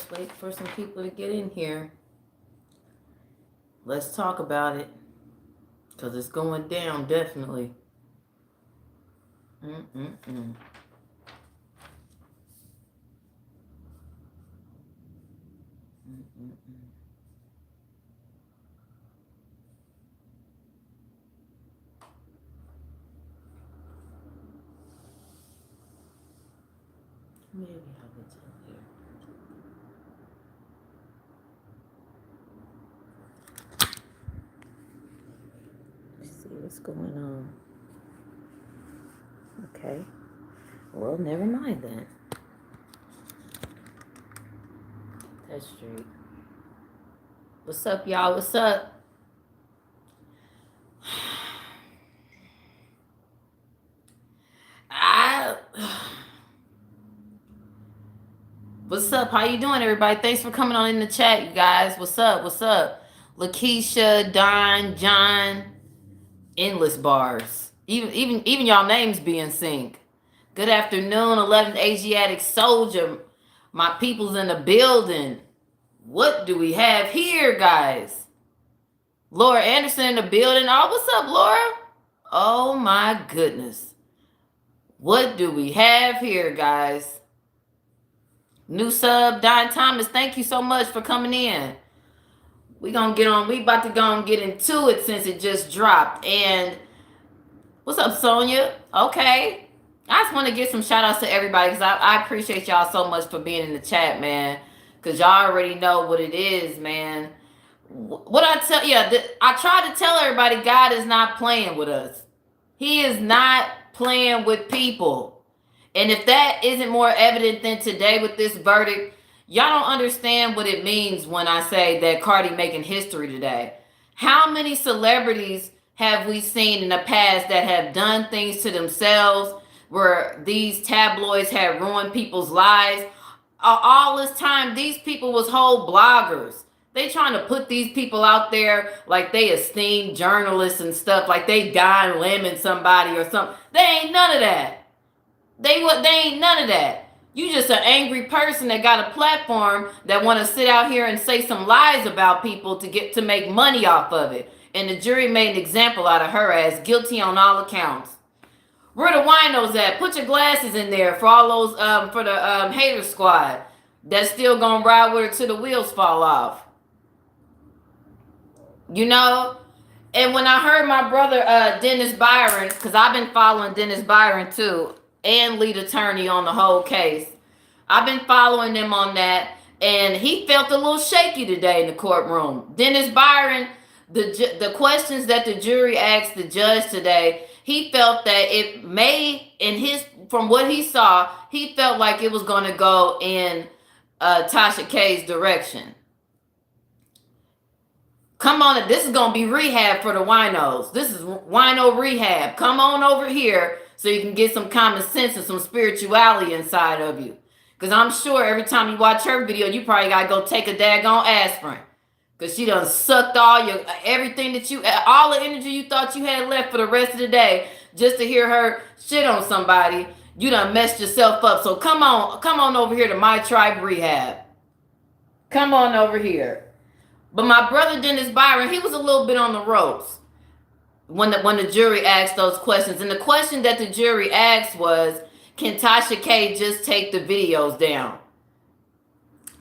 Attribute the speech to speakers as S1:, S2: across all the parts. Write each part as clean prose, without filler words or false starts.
S1: Let's wait for some people to get in here. Let's talk about it. Because it's going down, definitely. Mm-mm-mm. Maybe have it in here. Let's see what's going on. Okay. Well, never mind then. That's straight. What's up, y'all? What's up? What's up? How you doing, everybody? Thanks for coming on in the chat, you guys. What's up? What's up? Lakeisha, Don, John, endless bars. Even y'all names be in sync. Good afternoon, 11th Asiatic Soldier. My people's in the building. What do we have here, guys? Laura Anderson in the building. Oh, what's up, Laura? Oh my goodness. What do we have here, guys? New sub, Don Thomas. Thank you so much for coming in. We about to go and get into it since it just dropped. And what's up, Sonia? Okay. I just want to give some shout outs to everybody because I appreciate y'all so much for being in the chat, man. Because y'all already know what it is, man. What I tell you, I try to tell everybody God is not playing with us. He is not playing with people. And if that isn't more evident than today with this verdict, y'all don't understand what it means when I say that Cardi making history today. How many celebrities have we seen in the past that have done things to themselves where these tabloids have ruined people's lives? All this time, these people was whole bloggers. They trying to put these people out there like they esteemed journalists and stuff, like they Don Lemon somebody or something. They ain't none of that. They ain't none of that. You just an angry person that got a platform that want to sit out here and say some lies about people to make money off of it. And the jury made an example out of her as guilty on all accounts. Where the winos at? Put your glasses in there for all those for the hater squad that's still gonna ride with her till the wheels fall off. You know? And when I heard my brother Dennis Byron, because I've been following Dennis Byron too, and lead attorney on the whole case. I've been following them on that, and he felt a little shaky today in the courtroom. Dennis Byron, the questions that the jury asked the judge today, he felt that it may, from what he saw, he felt like it was going to go in Tasha K's direction. Come on, this is going to be rehab for the winos. This is wino rehab. Come on over here so you can get some common sense and some spirituality inside of you. Because I'm sure every time you watch her video, you probably got to go take a daggone aspirin. Because she done sucked all the energy you thought you had left for the rest of the day just to hear her shit on somebody. You done messed yourself up. So come on over here to My Tribe Rehab. Come on over here. But my brother Dennis Byron, he was a little bit on the ropes when the jury asked those questions. And the question that the jury asked was, can Tasha K just take the videos down?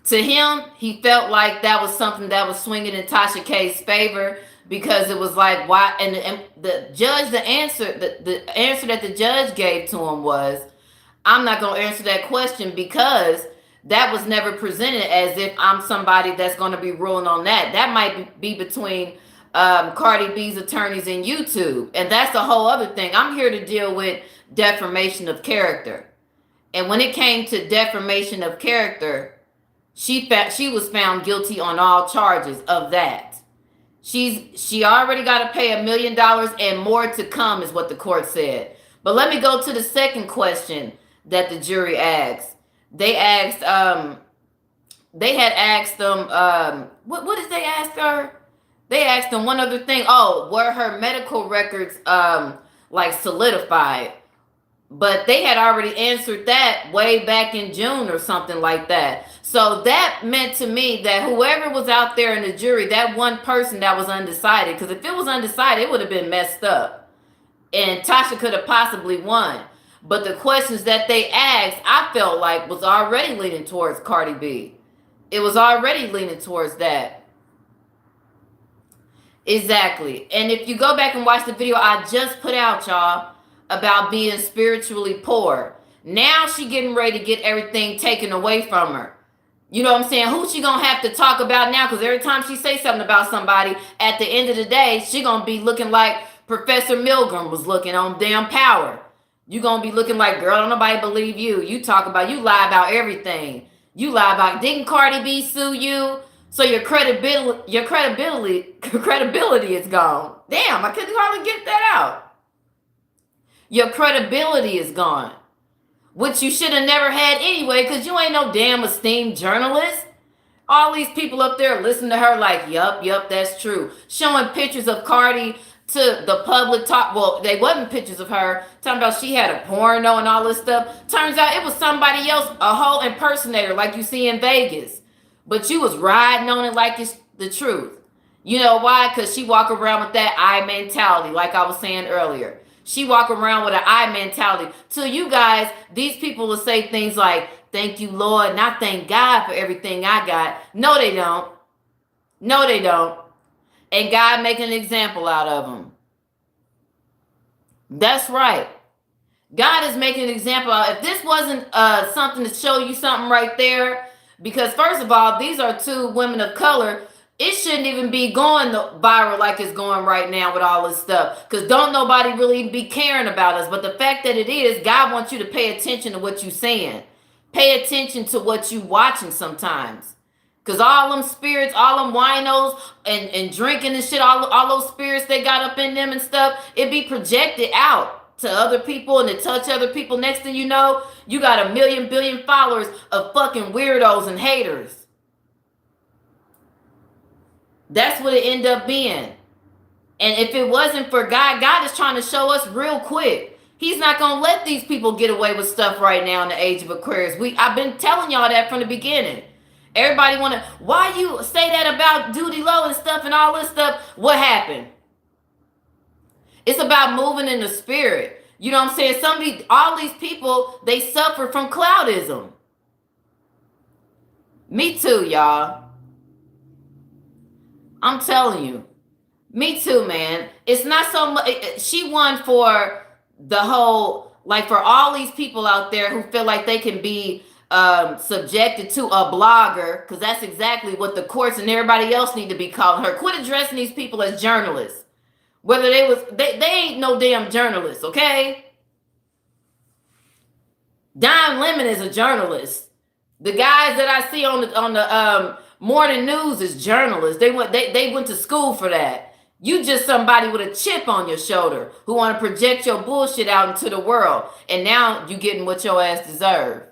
S1: To him, he felt like that was something that was swinging in Tasha K's favor because it was like, why? And the judge, the answer that the judge gave to him was, I'm not going to answer that question because that was never presented as if I'm somebody that's going to be ruling on that. That might be between Cardi B's attorneys and YouTube. And that's a whole other thing. I'm here to deal with defamation of character. And when it came to defamation of character, she was found guilty on all charges of that. She already got to pay $1 million and more to come is what the court said. But let me go to the second question that the jury asked. They had asked them, what did they ask her? They asked them one other thing. Oh, were her medical records like solidified? But they had already answered that way back in June or something like that. So that meant to me that whoever was out there in the jury, that one person that was undecided, because if it was undecided, it would have been messed up. And Tasha could have possibly won. But the questions that they asked, I felt like was already leaning towards Cardi B. It was already leaning towards that. Exactly. And if you go back and watch the video I just put out, y'all, about being spiritually poor, now she getting ready to get everything taken away from her. You know what I'm saying? Who she gonna have to talk about now? Because every time she say something about somebody, at the end of the day, she gonna be looking like Professor Milgram was looking on damn Power. You gonna be looking like, girl, don't nobody believe you. You talk about, you lie about everything. You lie about, didn't Cardi B sue you? So your credibility is gone. Damn, I couldn't hardly get that out. Your credibility is gone. Which you should have never had anyway, because you ain't no damn esteemed journalist. All these people up there listen to her like, yup, that's true. Showing pictures of Cardi to the public talk. Well, they wasn't pictures of her. Talking about she had a porno and all this stuff. Turns out it was somebody else, a whole impersonator like you see in Vegas. But you was riding on it like it's the truth. You know why? Because she walk around with that I mentality, like I was saying earlier. She walk around with an I mentality. To you guys, these people will say things like, thank you, Lord, and I thank God for everything I got. No, they don't. No, they don't. And God making an example out of them. That's right. God is making an example out. If this wasn't something to show you something right there, because first of all, these are two women of color. It shouldn't even be going viral like it's going right now with all this stuff. Because don't nobody really be caring about us. But the fact that it is, God wants you to pay attention to what you're saying. Pay attention to what you watching sometimes. Because all them spirits, all them winos and drinking and shit, all those spirits they got up in them and stuff, it be projected out to other people and to touch other people. Next thing you know, you got 1 million, billion followers of fucking weirdos and haters. That's what it ended up being. And if it wasn't for God, God is trying to show us real quick. He's not going to let these people get away with stuff right now in the age of Aquarius. I've been telling y'all that from the beginning. Everybody want to, why you say that about Duty Low and stuff and all this stuff? What happened? It's about moving in the spirit. You know what I'm saying? All these people, they suffer from cloudism. Me too, y'all. I'm telling you. Me too, man. It's not so much. She won for the whole, like for all these people out there who feel like they can be subjected to a blogger, because that's exactly what the courts and everybody else need to be calling her. Quit addressing these people as journalists. Whether they ain't no damn journalists, okay? Don Lemon is a journalist. The guys that I see on the morning news is journalists. They went to school for that. You just somebody with a chip on your shoulder who want to project your bullshit out into the world, and now you getting what your ass deserve.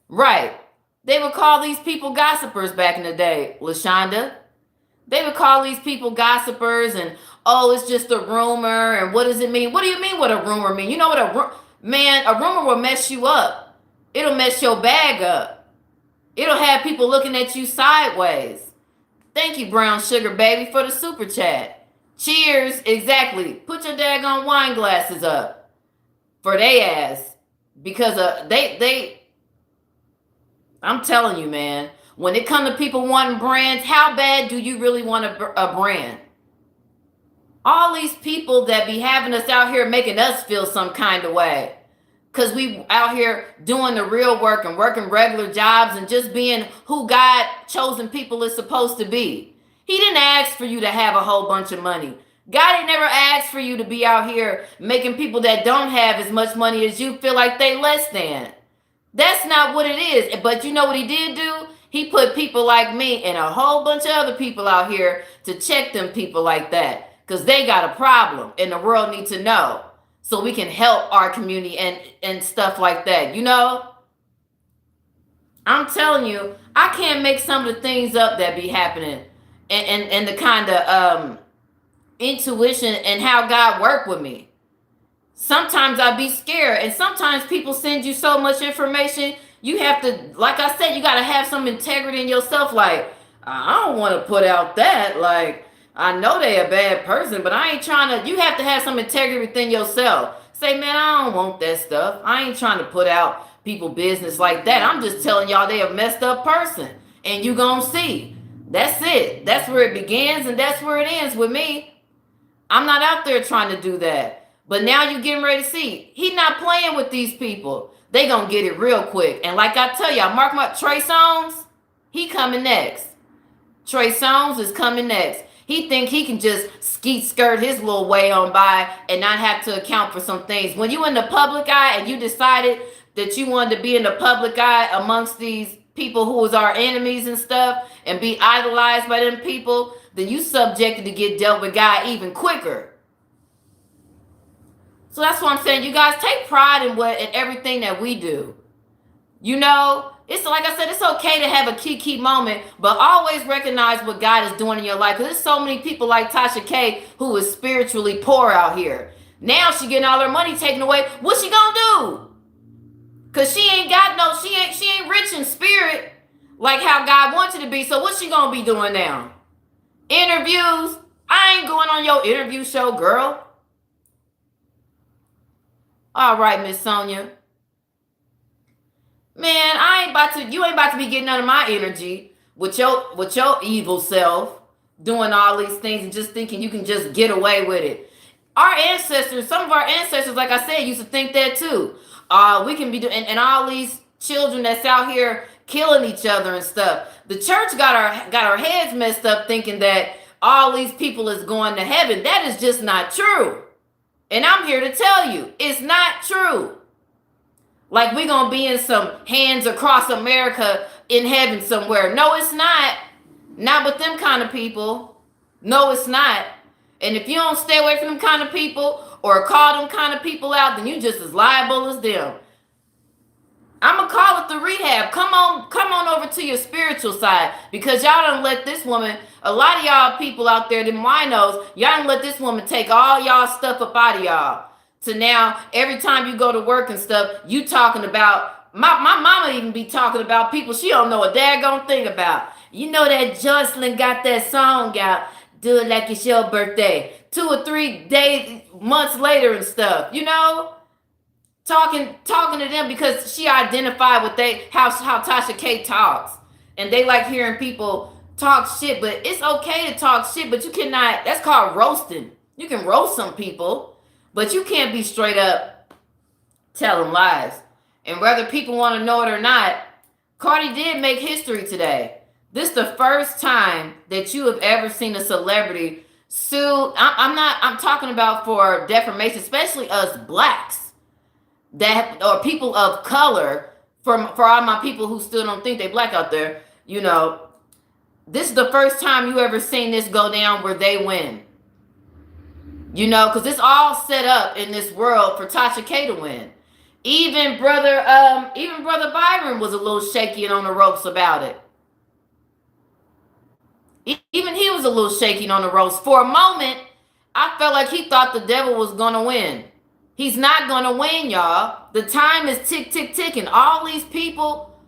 S1: Right. They would call these people gossipers back in the day, LaShonda. They would call these people gossipers and, oh, it's just a rumor, and what does it mean? What do you mean what a rumor mean? You know what a rumor will mess you up. It'll mess your bag up. It'll have people looking at you sideways. Thank you, Brown Sugar Baby, for the super chat. Cheers. Exactly. Put your daggone wine glasses up for they ass. Because I'm telling you, man, when it comes to people wanting brands, how bad do you really want a brand? All these people that be having us out here making us feel some kind of way. Because we out here doing the real work and working regular jobs and just being who God chosen people is supposed to be. He didn't ask for you to have a whole bunch of money. God ain't never asked for you to be out here making people that don't have as much money as you feel like they less than. That's not what it is. But you know what he did do? He put people like me and a whole bunch of other people out here to check them people like that. Because they got a problem and the world needs to know. So we can help our community and stuff like that. You know? I'm telling you, I can't make some of the things up that be happening. And the kind of intuition and how God worked with me. Sometimes I be scared, and sometimes people send you so much information. You have to, like I said, you got to have some integrity in yourself. Like, I don't want to put out that. Like, I know they a bad person, but I ain't trying to. You have to have some integrity within yourself. Say, man, I don't want that stuff. I ain't trying to put out people business like that. I'm just telling y'all they a messed up person, and you gonna see. That's it. That's where it begins, and that's where it ends with me. I'm not out there trying to do that. But now you getting ready to see. He not playing with these people. They gonna get it real quick. And like I tell y'all, mark my Trey Songz, he coming next. Trey Songz is coming next. He think he can just skeet skirt his little way on by and not have to account for some things. When you in the public eye and you decided that you wanted to be in the public eye amongst these people who was our enemies and stuff and be idolized by them people, then you subjected to get dealt with God even quicker. So that's what I'm saying. You guys take pride in everything that we do. You know, it's like I said, it's okay to have a key moment, but always recognize what God is doing in your life. Because there's so many people like Tasha K who is spiritually poor out here. Now she getting all her money taken away. What's she gonna do? Cause she ain't rich in spirit like how God wants you to be. So what's she gonna be doing now? Interviews? I ain't going on your interview show, girl. All right, Miss Sonia. Man, you ain't about to be getting none of my energy with your evil self doing all these things and just thinking you can just get away with it. Our ancestors, some of our ancestors, like I said, used to think that too. We can be doing, and all these children that's out here killing each other and stuff. The church got our heads messed up thinking that all these people is going to heaven. That is just not true. And I'm here to tell you, it's not true. Like we're going to be in some hands across America in heaven somewhere. No, it's not. Not with them kind of people. No, it's not. And if you don't stay away from them kind of people or call them kind of people out, then you just as liable as them. I'm going to call it the rehab. Come on over to your spiritual side, because y'all don't let this woman, a lot of y'all people out there, them winos, y'all don't let this woman take all y'all stuff up out of y'all. So now, every time you go to work and stuff, you talking about, my mama even be talking about people she don't know a daggone thing about. You know that Jocelyn got that song out, Do It Like It's Your Birthday. 2 or 3 days, months later and stuff, you know? Talking to them because she identified with how Tasha K talks. And they like hearing people talk shit, but it's okay to talk shit, but you cannot, that's called roasting. You can roast some people, but you can't be straight up telling lies. And whether people want to know it or not, Cardi did make history today. This is the first time that you have ever seen a celebrity sue. I'm talking about for defamation, especially us blacks. That or people of color, for all my people who still don't think they black out there, you know, this is the first time you ever seen this go down where they win. You know, because it's all set up in this world for Tasha K to win. Even brother Byron was a little shaky and on the ropes about it. Even he was a little shaky on the ropes. For a moment, I felt like he thought the devil was gonna win. He's not going to win, y'all. The time is ticking. All these people,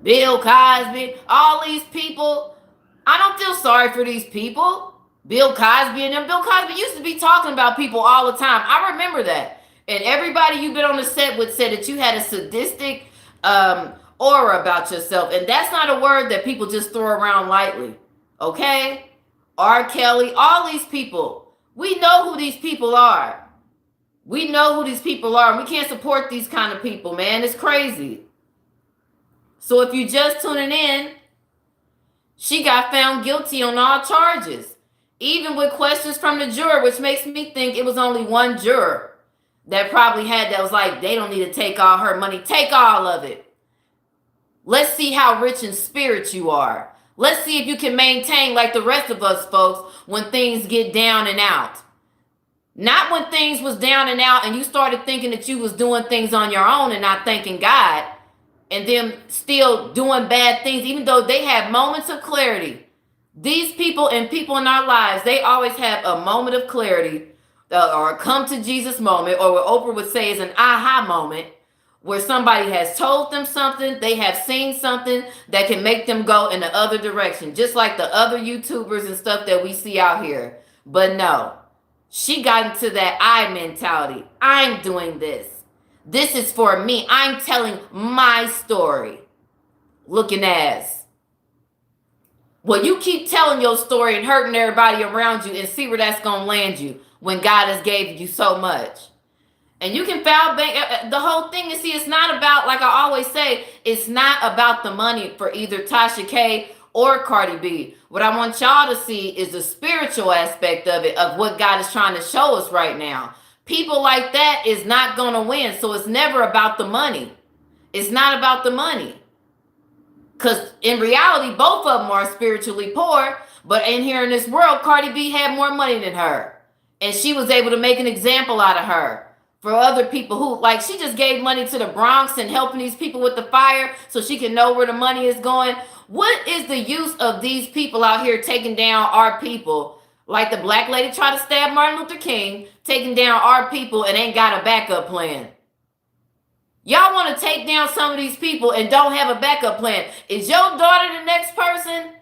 S1: Bill Cosby, all these people, I don't feel sorry for these people. Bill Cosby and them. Bill Cosby used to be talking about people all the time. I remember that. And everybody you've been on the set with said that you had a sadistic aura about yourself. And that's not a word that people just throw around lightly. Okay? R. Kelly, all these people. We know who these people are. We know who these people are, and we can't support these kind of people, man. It's crazy. So if you just tuning in, she got found guilty on all charges, even with questions from the juror, which makes me think it was only one juror that probably that was like, they don't need to take all her money. Take all of it. Let's see how rich in spirit you are. Let's see if you can maintain like the rest of us folks when things get down and out. Not when things was down and out and you started thinking that you was doing things on your own and not thanking God, and them still doing bad things, even though they have moments of clarity. These people and people in our lives, they always have a moment of clarity or a come to Jesus moment, or what Oprah would say is an aha moment, where somebody has told them something, they have seen something that can make them go in the other direction, just like the other YouTubers and stuff that we see out here. But no, she got into that I mentality. I'm doing this. This is for me. I'm telling my story. Looking ass. Well, you keep telling your story and hurting everybody around you, and see where that's going to land you when God has gave you so much. And you can foul bank. The whole thing is, see, it's not about, like I always say, it's not about the money for either Tasha K or Cardi B. What I want y'all to see is the spiritual aspect of it, of what God is trying to show us right now. People like that is not going to win. So it's never about the money. It's not about the money. Because in reality, both of them are spiritually poor. But in here in this world, Cardi B had more money than her. And she was able to make an example out of her. For other people who, like, she just gave money to the Bronx and helping these people with the fire so she can know where the money is going. What is the use of these people out here taking down our people? Like the black lady tried to stab Martin Luther King, taking down our people and ain't got a backup plan. Y'all want to take down some of these people and don't have a backup plan. Is your daughter the next person?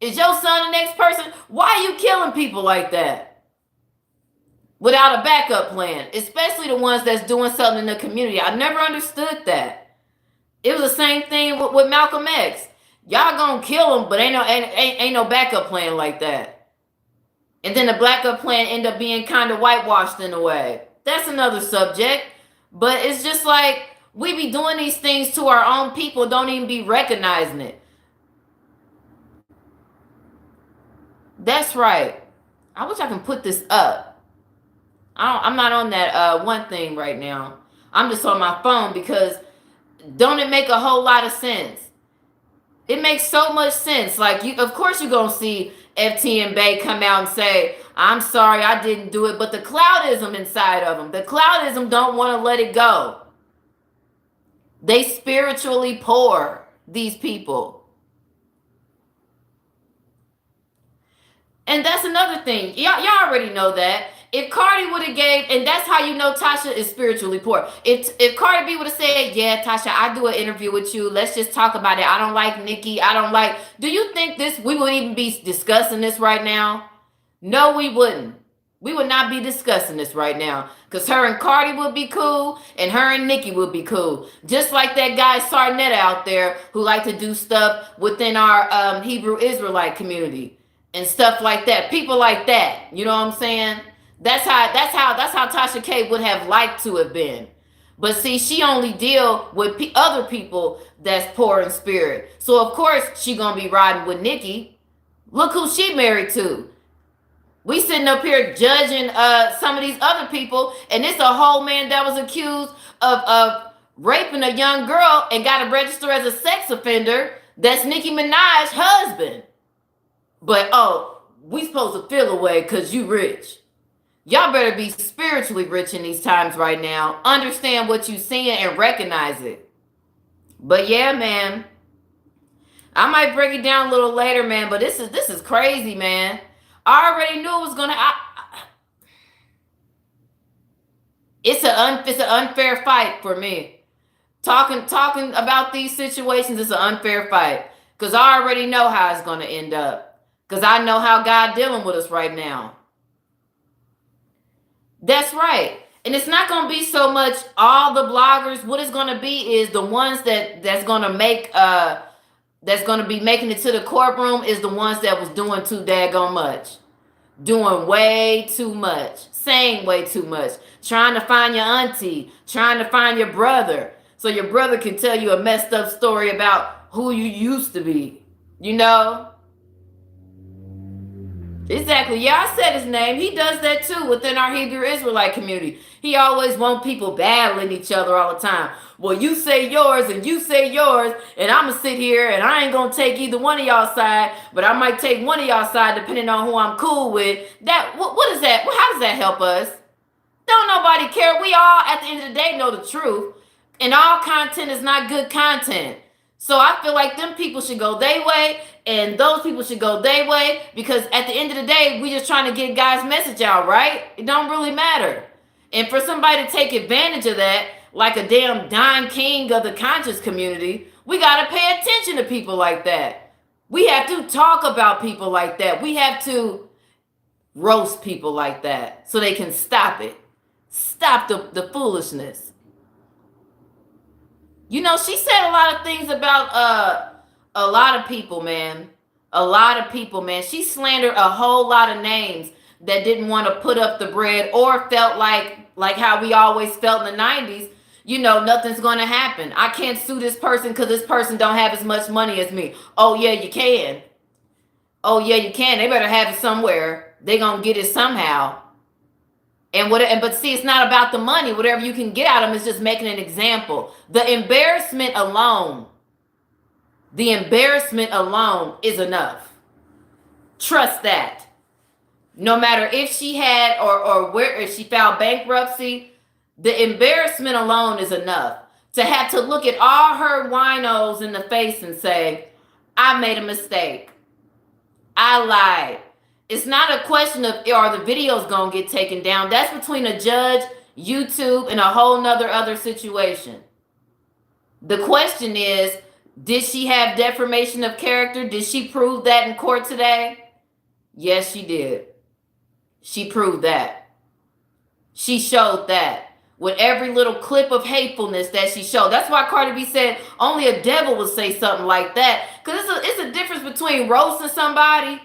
S1: Is your son the next person? Why are you killing people like that? Without a backup plan, especially the ones that's doing something in the community. I never understood that. It was the same thing with Malcolm X. Y'all gonna kill him, but ain't no backup plan like that. And then the backup plan end up being kind of whitewashed in a way. That's another subject. But it's just like, we be doing these things to our own people, don't even be recognizing it. That's right. I wish I can put this up. I'm not on that one thing right now. I'm just on my phone, because don't it make a whole lot of sense? It makes so much sense. Like, you, of course you're going to see FT and Bay come out and say, I'm sorry, I didn't do it. But the cloudism inside of them, the cloudism don't want to let it go. They spiritually poor, these people. And that's another thing. Y'all already know that. If Cardi would have gave, and that's how you know Tasha is spiritually poor. If Cardi B would have said, yeah, Tasha, I do an interview with you. Let's just talk about it. I don't like Nicki. I don't like. Do you think we would even be discussing this right now? No, we wouldn't. We would not be discussing this right now. Because her and Cardi would be cool, and her and Nicki would be cool. Just like that guy Sarnetta out there who like to do stuff within our Hebrew Israelite community and stuff like that. People like that. You know what I'm saying? That's how Tasha K would have liked to have been. But see, she only deal with other people that's poor in spirit. So of course she gonna be riding with Nicki. Look who she married to. We sitting up here judging some of these other people, and it's a whole man that was accused of raping a young girl and got to register as a sex offender. That's Nicki Minaj's husband. But oh, we supposed to feel away because you rich. Y'all better be spiritually rich in these times right now. Understand what you're seeing and recognize it. But yeah, man. I might break it down a little later, man. But this is crazy, man. I already knew it was gonna. It's an unfair fight for me. Talking about these situations is an unfair fight, because I already know how it's gonna end up. Because I know how God dealing with us right now. That's right. And it's not going to be so much all the bloggers. What it's going to be is the ones that's going to make that's going to be making it to the courtroom is the ones that was doing too daggone much. Doing way too much. Saying way too much. Trying to find your auntie, trying to find your brother, so your brother can tell you a messed up story about who you used to be. You know? Exactly. Yeah, I said his name. He does that too within our Hebrew Israelite community. He always wants people battling each other all the time. Well, you say yours and you say yours, and I'm going to sit here and I ain't going to take either one of y'all side, but I might take one of y'all side depending on who I'm cool with. What is that? How does that help us? Don't nobody care. We all, at the end of the day, know the truth. And all content is not good content. So I feel like them people should go their way and those people should go their way, because at the end of the day, we just trying to get God's message out, right? It don't really matter. And for somebody to take advantage of that, like a damn Don King of the conscious community, we got to pay attention to people like that. We have to talk about people like that. We have to roast people like that so they can stop it. Stop the foolishness. You know, she said a lot of things about a lot of people, man. A lot of people, man. She slandered a whole lot of names that didn't want to put up the bread or felt like how we always felt in the 90s. You know, nothing's going to happen. I can't sue this person because this person don't have as much money as me. Oh, yeah, you can. Oh, yeah, you can. They better have it somewhere. They going to get it somehow. But see, it's not about the money. Whatever you can get out of them is just making an example. The embarrassment alone is enough. Trust that. No matter if she had or where, if she filed bankruptcy, the embarrassment alone is enough to have to look at all her winos in the face and say, I made a mistake. I lied. It's not a question of are the videos going to get taken down. That's between a judge, YouTube, and a whole nother other situation. The question is, did she have defamation of character? Did she prove that in court today? Yes, she did. She proved that. She showed that with every little clip of hatefulness that she showed. That's why Cardi B said only a devil would say something like that. Because it's a difference between roasting somebody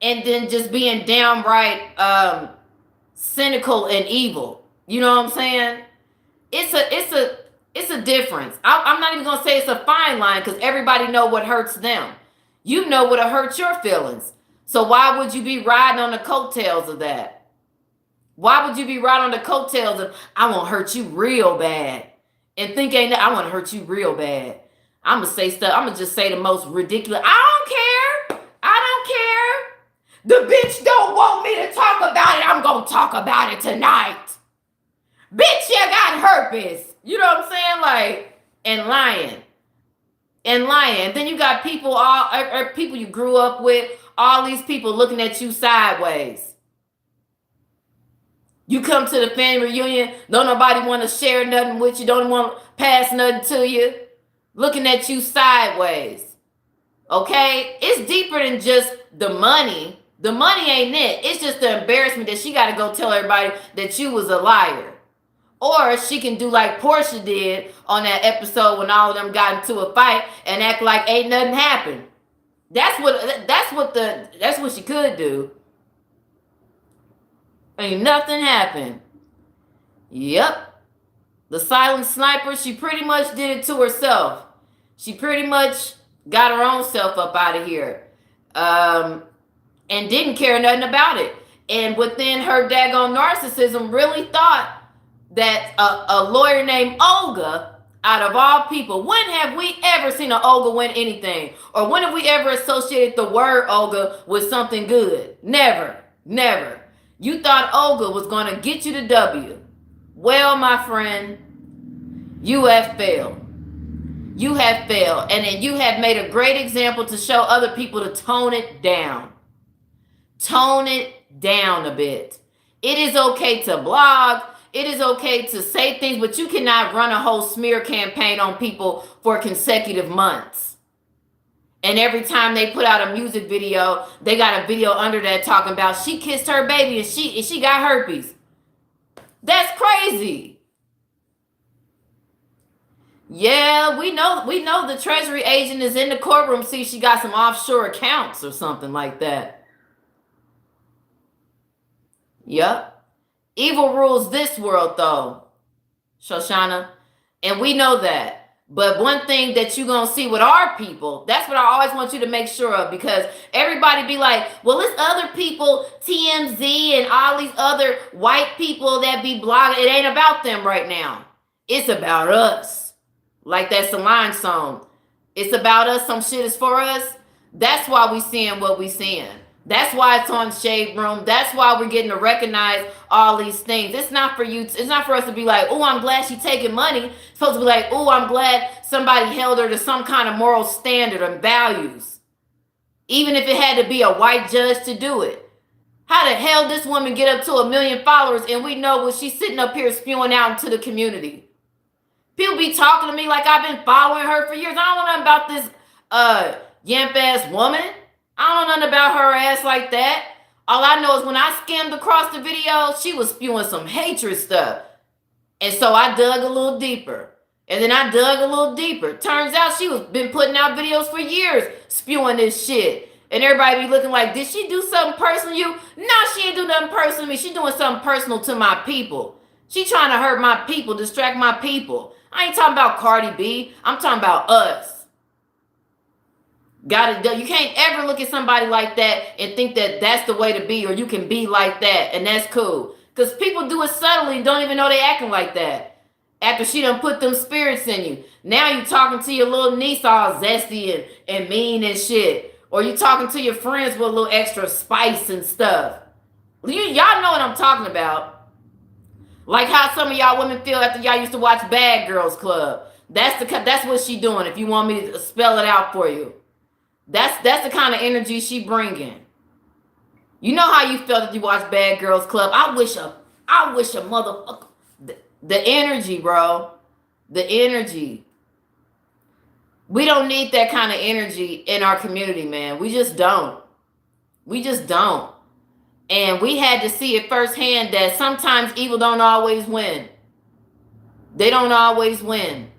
S1: and then just being downright cynical and evil. You know what I'm saying? It's a difference. I'm not even gonna say it's a fine line, because everybody know what hurts them. You know what'll hurt your feelings. So why would you be riding on the coattails of that? Why would you be riding on the coattails of, I want to hurt you real bad, and think I want to hurt you real bad? I'm gonna say stuff. I'm gonna just say the most ridiculous. I don't care. The bitch don't want me to talk about it. I'm gonna talk about it tonight. Bitch, you got herpes. You know what I'm saying? Like, and lying. Then you got people, all people you grew up with, all these people looking at you sideways. You come to the family reunion, don't nobody want to share nothing with you, don't want to pass nothing to you, looking at you sideways. Okay? It's deeper than just the money. The money ain't it. It's just the embarrassment that she got to go tell everybody that you was a liar. Or she can do like Portia did on that episode when all of them got into a fight and act like ain't nothing happened. That's what she could do. Ain't nothing happened. Yep. The silent sniper, she pretty much did it to herself. She pretty much got her own self up out of here. And didn't care nothing about it. And within her daggone narcissism, really thought that a lawyer named Olga, out of all people, when have we ever seen an Olga win anything? Or when have we ever associated the word Olga with something good? Never. You thought Olga was going to get you the W. Well, my friend, you have failed. You have failed. And then you have made a great example to show other people to tone it down. Tone it down a bit. It is okay to blog. It is okay to say things, but you cannot run a whole smear campaign on people for consecutive months. And every time they put out a music video, they got a video under that talking about she kissed her baby and she got herpes. That's crazy. Yeah, we know the Treasury agent is in the courtroom. See, she got some offshore accounts or something like that. Yep. Evil rules this world, though, Shoshana. And we know that. But one thing that you're going to see with our people, that's what I always want you to make sure of, because everybody be like, well, it's other people, TMZ and all these other white people that be blogging. It ain't about them right now. It's about us. Like that Salon song. It's about us. Some shit is for us. That's why we seeing what we seeing. That's why it's on Shade Room. That's why we're getting to recognize all these things. It's not for you. It's not for us to be like, oh, I'm glad she's taking money. It's supposed to be like, oh, I'm glad somebody held her to some kind of moral standard and values. Even if it had to be a white judge to do it. How the hell this woman get up to 1 million followers and we know what she's sitting up here spewing out into the community? People be talking to me like I've been following her for years. I don't know nothing about this yamp ass woman. I don't know nothing about her ass like that. All I know is when I skimmed across the video, she was spewing some hatred stuff. And so I dug a little deeper. And then I dug a little deeper. Turns out she was been putting out videos for years spewing this shit. And everybody be looking like, did she do something personal to you? No, she ain't do nothing personal to me. She doing something personal to my people. She trying to hurt my people, distract my people. I ain't talking about Cardi B. I'm talking about us. Got it. You can't ever look at somebody like that and think that that's the way to be, or you can be like that, and that's cool. Because people do it subtly and don't even know they acting like that. After she done put them spirits in you. Now you talking to your little niece all zesty and mean and shit. Or you talking to your friends with a little extra spice and stuff. Y'all know what I'm talking about. Like how some of y'all women feel after y'all used to watch Bad Girls Club. That's what she doing, if you want me to spell it out for you. That's the kind of energy she bringing. You know how you felt if you watched Bad Girls Club. I wish a motherfucker. The energy, bro. The energy. We don't need that kind of energy in our community, man. We just don't. We just don't. And we had to see it firsthand that sometimes evil don't always win. They don't always win.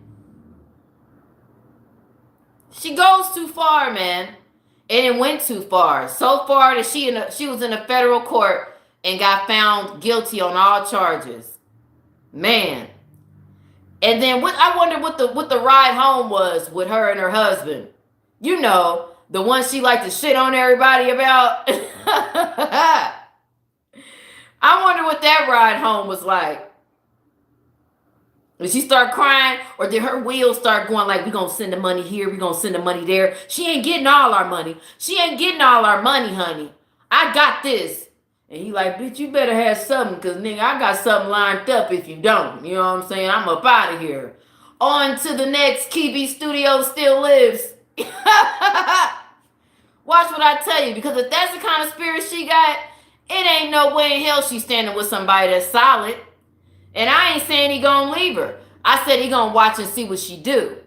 S1: She goes too far, man. And it went too far. So far that she was in a federal court and got found guilty on all charges. Man. And then I wonder what the ride home was with her and her husband. You know, the one she liked to shit on everybody about. I wonder what that ride home was like. Did she start crying, or did her wheels start going like, we're going to send the money here, we're going to send the money there? She ain't getting all our money. She ain't getting all our money, honey. I got this. And he like, bitch, you better have something, because, nigga, I got something lined up if you don't. You know what I'm saying? I'm up out of here. On to the next. Kibi Studio still lives. Watch what I tell you, because if that's the kind of spirit she got, it ain't no way in hell she's standing with somebody that's solid. And I ain't saying he gonna leave her. I said he gonna watch and see what she do.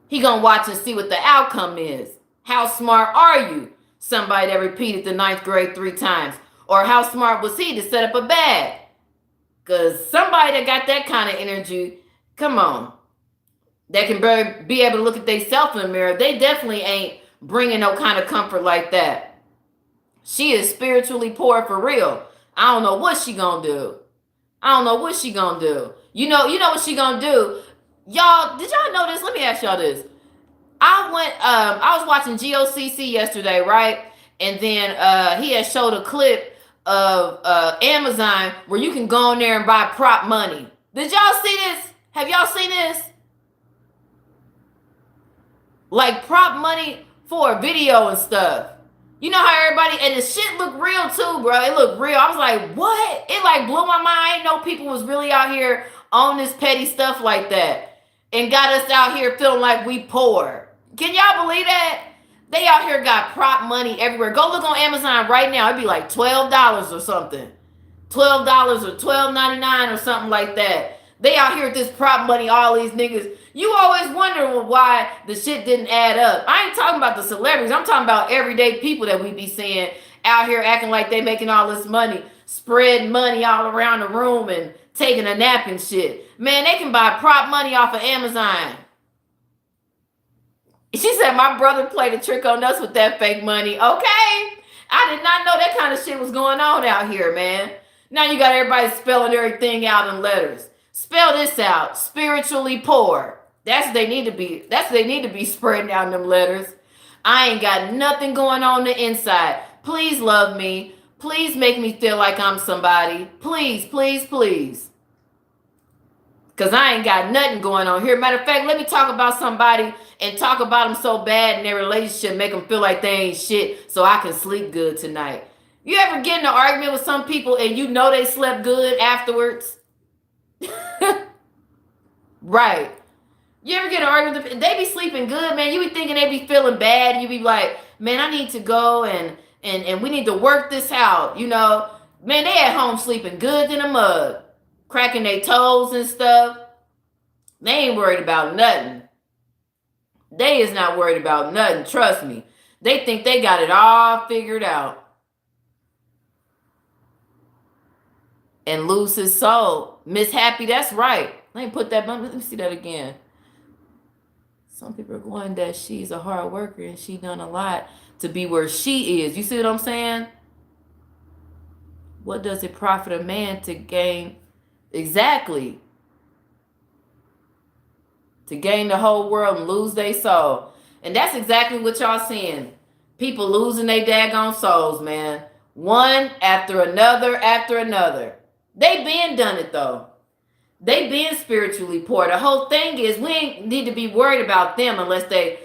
S1: He gonna watch and see what the outcome is. How smart are you? Somebody that repeated the 9th grade 3 times. Or how smart was he to set up a bag? Because somebody that got that kind of energy, come on, that can be able to look at themselves in the mirror, they definitely ain't bringing no kind of comfort like that. She is spiritually poor for real. I don't know what she gonna do. I don't know what she gonna do. You know what she gonna do. Y'all, did y'all know this? Let me ask y'all this. I was watching GOCC yesterday, right? And then he had showed a clip of Amazon where you can go in there and buy prop money. Did y'all see this? Have y'all seen this? Like prop money for a video and stuff. You know how everybody, and the shit looked real too, bro. It looked real. I was like, what? It like blew my mind. I didn't know people was really out here on this petty stuff like that. And got us out here feeling like we poor. Can y'all believe that? They out here got prop money everywhere. Go look on Amazon right now. It'd be like $12 or something. $12 or $12.99 or something like that. They out here with this prop money, all these niggas. You always wonder why the shit didn't add up. I ain't talking about the celebrities. I'm talking about everyday people that we be seeing out here acting like they making all this money, spreading money all around the room and taking a nap and shit. Man, they can buy prop money off of Amazon. She said, my brother played a trick on us with that fake money. Okay. I did not know that kind of shit was going on out here, man. Now you got everybody spelling everything out in letters. Spell this out. Spiritually poor. That's what they need to be. That's what they need to be spreading out in them letters. I ain't got nothing going on the inside. Please love me. Please make me feel like I'm somebody. Please, please, please. Because I ain't got nothing going on here. Matter of fact, let me talk about somebody and talk about them so bad in their relationship, make them feel like they ain't shit so I can sleep good tonight. You ever get in an argument with some people and you know they slept good afterwards? Right. You ever get an argument with them? They be sleeping good, man. You be thinking they be feeling bad. You be like, man, I need to go and we need to work this out. You know, man, they at home sleeping good in a mug, cracking their toes and stuff. They ain't worried about nothing. They is not worried about nothing. Trust me. They think they got it all figured out. And lose his soul. Miss Happy, that's right. Let me put that, let me see that again. Some people are going that she's a hard worker and she done a lot to be where she is. You see what I'm saying? What does it profit a man to gain? Exactly. To gain the whole world and lose their soul. And that's exactly what y'all seeing. People losing their daggone souls, man. One after another after another. They been done it though. They been spiritually poor. The whole thing is we ain't need to be worried about them unless they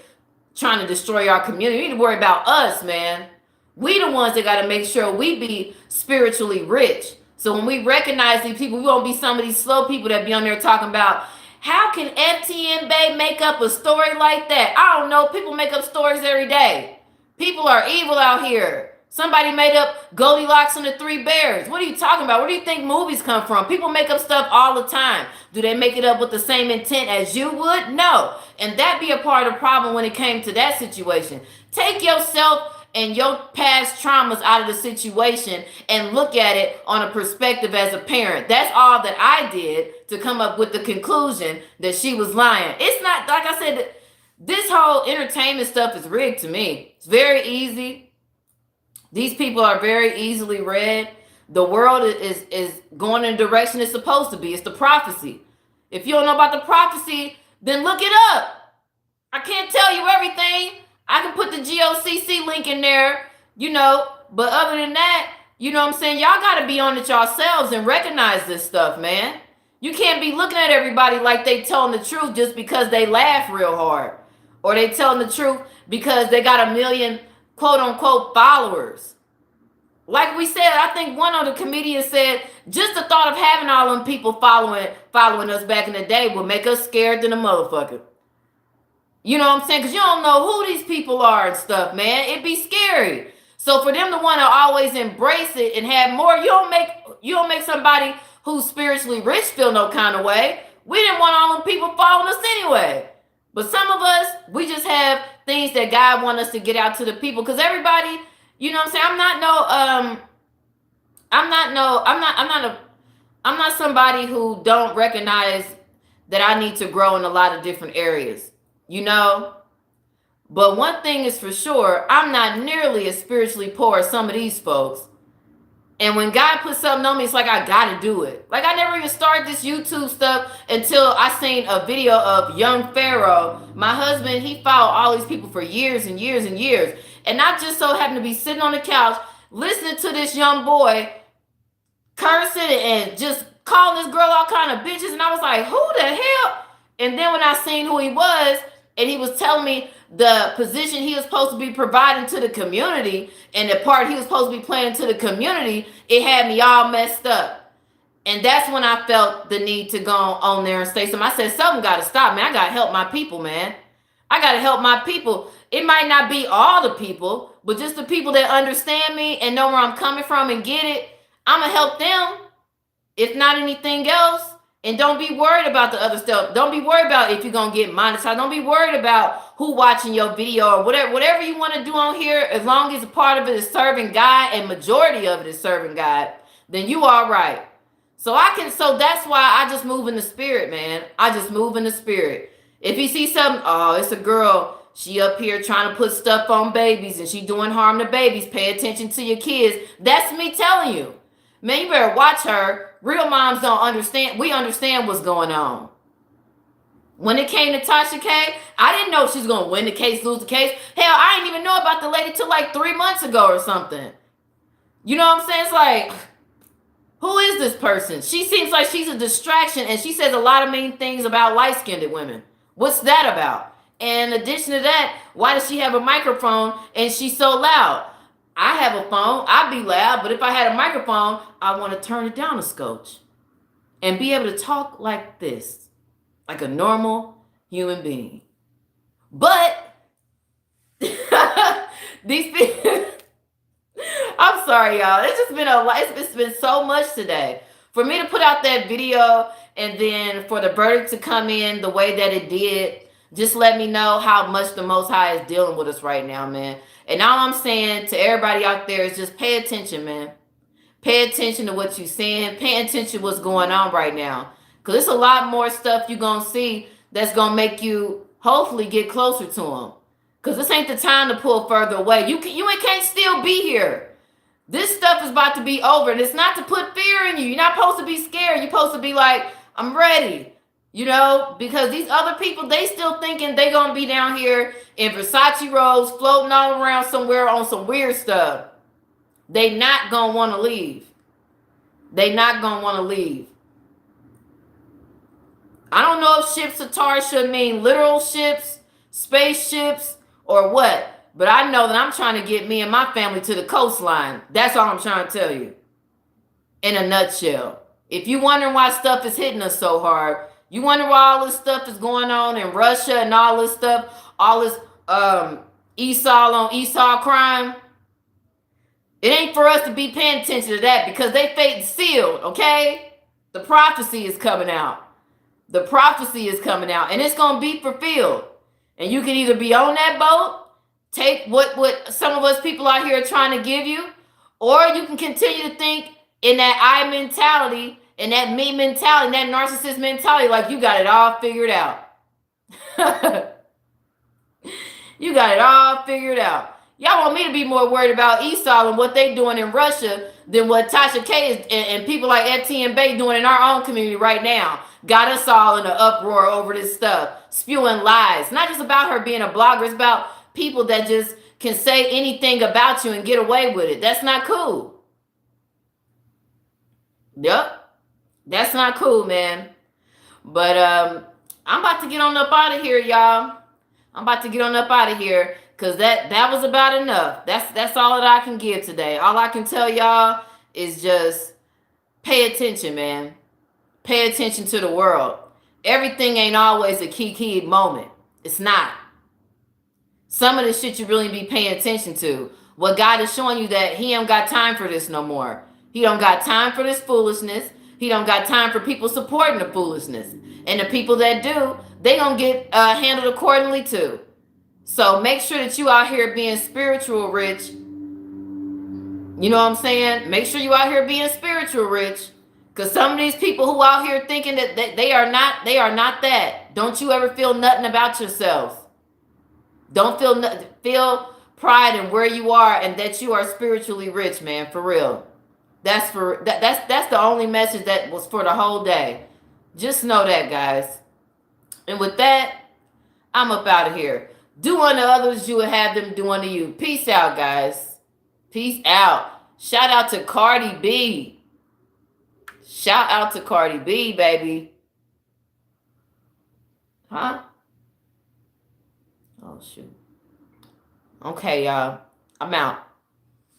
S1: trying to destroy our community. We need to worry about us, man. We the ones that got to make sure we be spiritually rich. So when we recognize these people, we won't be some of these slow people that be on there talking about, how can FTN Bay make up a story like that? I don't know. People make up stories every day. People are evil out here. Somebody made up Goldilocks and the Three Bears. What are you talking about? Where do you think movies come from? People make up stuff all the time. Do they make it up with the same intent as you would? No. And that be a part of the problem when it came to that situation. Take yourself and your past traumas out of the situation and look at it on a perspective as a parent. That's all that I did to come up with the conclusion that she was lying. It's not, like I said, this whole entertainment stuff is rigged to me. It's very easy. These people are very easily read. The world is going in the direction it's supposed to be. It's the prophecy. If you don't know about the prophecy, then look it up. I can't tell you everything. I can put the GOCC link in there, you know. But other than that, you know what I'm saying? Y'all got to be on it yourselves and recognize this stuff, man. You can't be looking at everybody like they telling the truth just because they laugh real hard. Or they telling the truth because they got a million quote-unquote followers. Like we said, I think one of the comedians said, just the thought of having all them people following us back in the day would make us scared than a motherfucker. You know what I'm saying? Because you don't know who these people are and stuff, man. It'd be scary. So for them to want to always embrace it and have more, you don't make somebody who's spiritually rich feel no kind of way. We didn't want all them people following us anyway. But some of us, we just have things that God wants us to get out to the people. Because everybody, you know what I'm saying? I'm not somebody who don't recognize that I need to grow in a lot of different areas, you know? But one thing is for sure, I'm not nearly as spiritually poor as some of these folks. And when God puts something on me, it's like I gotta do it. Like I never even started this YouTube stuff until I seen a video of young Pharaoh. My husband, he followed all these people for years and years and years. And I just so happened to be sitting on the couch listening to this young boy cursing and just calling this girl all kind of bitches. And I was like, who the hell? And then when I seen who he was, and he was telling me the position he was supposed to be providing to the community and the part he was supposed to be playing to the community, it had me all messed up. And that's when I felt the need to go on there and say something. I said, something got to stop, man. I got to help my people, man. I got to help my people. It might not be all the people, but just the people that understand me and know where I'm coming from and get it. I'm going to help them, if not anything else. And don't be worried about the other stuff. Don't be worried about if you're going to get monetized. Don't be worried about who watching your video or whatever you want to do on here. As long as a part of it is serving God and majority of it is serving God, then you all right. So that's why I just move in the spirit, man. I just move in the spirit. If you see something, oh, it's a girl. She up here trying to put stuff on babies and she doing harm to babies. Pay attention to your kids. That's me telling you. Man, you better watch her. Real moms don't understand. We understand what's going on. When it came to Tasha K, I didn't know she was going to win the case, lose the case. Hell, I didn't even know about the lady till like 3 months ago or something. You know what I'm saying? It's like, Who is this person? She seems like she's a distraction, and she says a lot of mean things about light-skinned women. What's that about? And in addition to that, why does she have a microphone and she's so loud? I have a phone, I'd be loud, but if I had a microphone, I want to turn it down a scotch and be able to talk like this, like a normal human being. But these people, I'm sorry, y'all. It's just been it's been so much today. For me to put out that video and then for the verdict to come in the way that it did, just let me know how much the Most High is dealing with us right now, man. And all I'm saying to everybody out there is just pay attention, man. Pay attention to what you're seeing. Pay attention to what's going on right now. Because there's a lot more stuff you're going to see that's going to make you hopefully get closer to him. Because this ain't the time to pull further away. You can't still be here. This stuff is about to be over. And it's not to put fear in you. You're not supposed to be scared. You're supposed to be like, I'm ready. You know, because these other people, they still thinking they going to be down here in Versace robes, floating all around somewhere on some weird stuff. They not going to want to leave. They not going to want to leave. I don't know if ships of Tasha mean literal ships, spaceships, or what. But I know that I'm trying to get me and my family to the coastline. That's all I'm trying to tell you. In a nutshell. If you wondering why stuff is hitting us so hard, you wonder why all this stuff is going on in Russia and all this stuff, all this Esau on Esau crime. It ain't for us to be paying attention to that because they fate is sealed, okay? The prophecy is coming out. The prophecy is coming out, and it's going to be fulfilled. And you can either be on that boat, take what some of us people out here are trying to give you, or you can continue to think in that I mentality, in that me mentality, that narcissist mentality, like you got it all figured out. You got it all figured out. Y'all want me to be more worried about Esau and what they doing in Russia than what Tasha K is, and people like Etienne Bay doing in our own community right now. Got us all in an uproar over this stuff, spewing lies. Not just about her being a blogger, it's about people that just can say anything about you and get away with it. That's not cool. Yep. That's not cool, man. But I'm about to get on up out of here, y'all. I'm about to get on up out of here. Because that was about enough. That's all that I can give today. All I can tell y'all is just pay attention, man. Pay attention to the world. Everything ain't always a key moment. It's not. Some of the shit you really be paying attention to. What God is showing you that he ain't got time for this no more. He don't got time for this foolishness. He don't got time for people supporting the foolishness. And the people that do, they gonna get handled accordingly too. So make sure that you out here being spiritual rich. You know what I'm saying? Make sure you out here being spiritual rich. Because some of these people who out here thinking that they are not that. Don't you ever feel nothing about yourselves. Don't feel pride in where you are and that you are spiritually rich, man. For real. That's the only message that was for the whole day. Just know that, guys. And with that, I'm up out of here. Do unto others you would have them do unto you. Peace out, guys. Peace out. Shout out to Cardi B. Shout out to Cardi B, baby. Huh? Oh, shoot. Okay, y'all. I'm out.